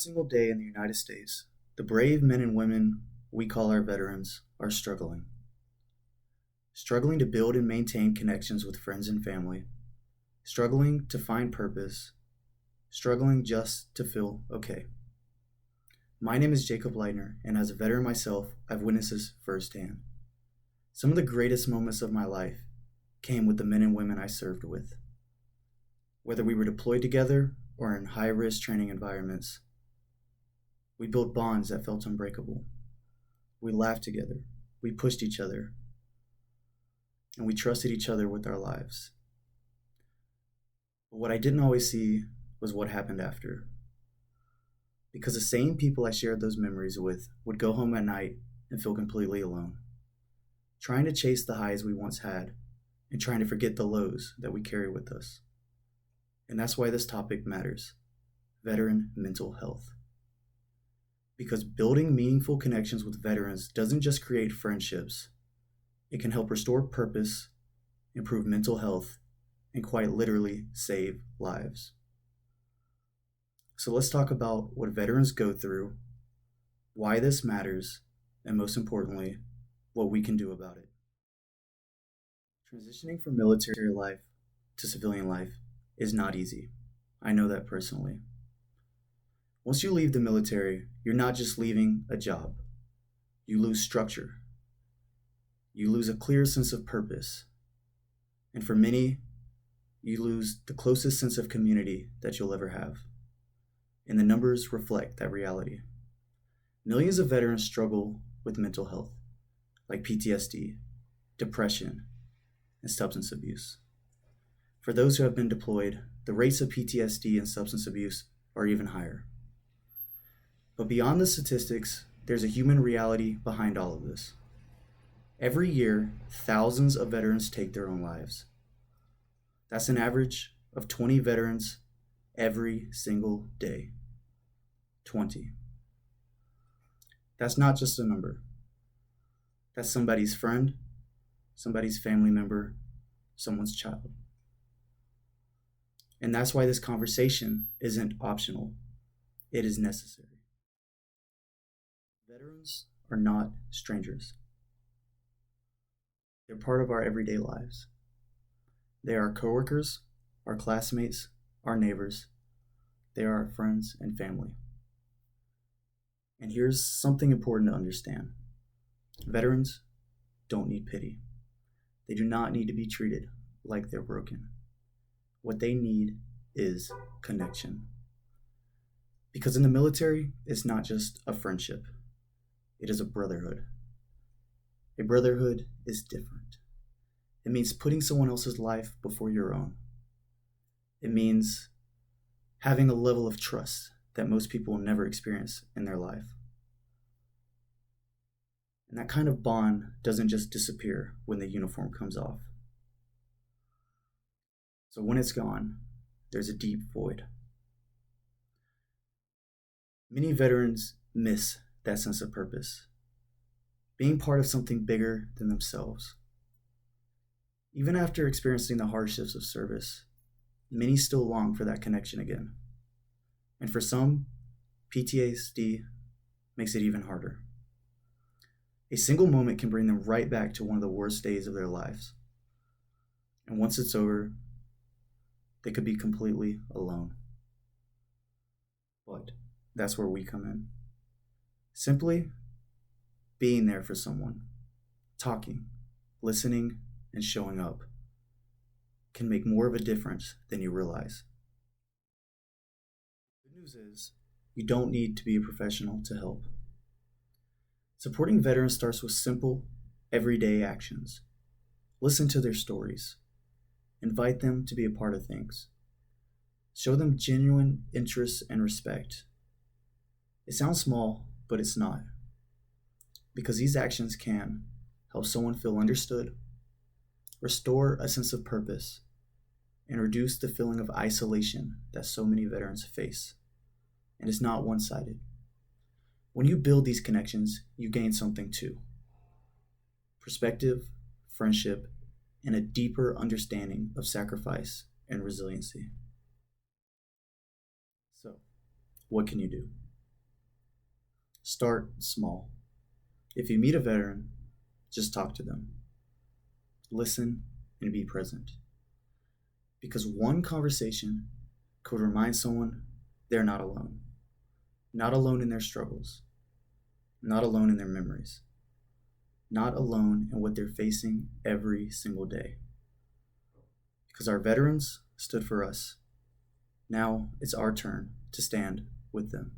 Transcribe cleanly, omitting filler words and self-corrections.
Single day in the United States, the brave men and women we call our veterans are struggling to build and maintain connections with friends and family, struggling to find purpose, struggling just to feel okay. My name is Jacob Leitner, and as a veteran myself, I've witnessed this firsthand. Some of the greatest moments of my life came with the men and women I served with. Whether we were deployed together or in high-risk training environments, we built bonds that felt unbreakable. We laughed together, we pushed each other, and we trusted each other with our lives. But what I didn't always see was what happened after. Because the same people I shared those memories with would go home at night and feel completely alone, trying to chase the highs we once had and trying to forget the lows that we carry with us. And that's why this topic matters: veteran mental health. Because building meaningful connections with veterans doesn't just create friendships, it can help restore purpose, improve mental health, and quite literally save lives. So let's talk about what veterans go through, why this matters, and most importantly, what we can do about it. Transitioning from military life to civilian life is not easy. I know that personally. Once you leave the military, you're not just leaving a job. You lose structure. You lose a clear sense of purpose. And for many, you lose the closest sense of community that you'll ever have. And the numbers reflect that reality. Millions of veterans struggle with mental health, like PTSD, depression, and substance abuse. For those who have been deployed, the rates of PTSD and substance abuse are even higher. But beyond the statistics, there's a human reality behind all of this. Every year, thousands of veterans take their own lives. That's an average of 20 veterans every single day. 20. That's not just a number. That's somebody's friend, somebody's family member, someone's child. And that's why this conversation isn't optional. It is necessary. Veterans are not strangers. They're part of our everyday lives. They are our coworkers, our classmates, our neighbors. They are our friends and family. And here's something important to understand. Veterans don't need pity. They do not need to be treated like they're broken. What they need is connection. Because in the military, it's not just a friendship. It is a brotherhood. A brotherhood is different. It means putting someone else's life before your own. It means having a level of trust that most people will never experience in their life. And that kind of bond doesn't just disappear when the uniform comes off. So when it's gone, there's a deep void. Many veterans miss that sense of purpose, being part of something bigger than themselves. Even after experiencing the hardships of service, many still long for that connection again. And for some, PTSD makes it even harder. A single moment can bring them right back to one of the worst days of their lives. And once it's over, they could be completely alone. But that's where we come in. Simply being there for someone, talking, listening, and showing up can make more of a difference than you realize. The good news is, you don't need to be a professional to help. Supporting veterans starts with simple, everyday actions. Listen to their stories. Invite them to be a part of things. Show them genuine interest and respect. It sounds small, but it's not. Because these actions can help someone feel understood, restore a sense of purpose, and reduce the feeling of isolation that so many veterans face. And it's not one-sided. When you build these connections, you gain something too: perspective, friendship, and a deeper understanding of sacrifice and resiliency. So, what can you do? Start small. If you meet a veteran, just talk to them. Listen and be present. Because one conversation could remind someone they're not alone. Not alone in their struggles. Not alone in their memories. Not alone in what they're facing every single day. Because our veterans stood for us. Now it's our turn to stand with them.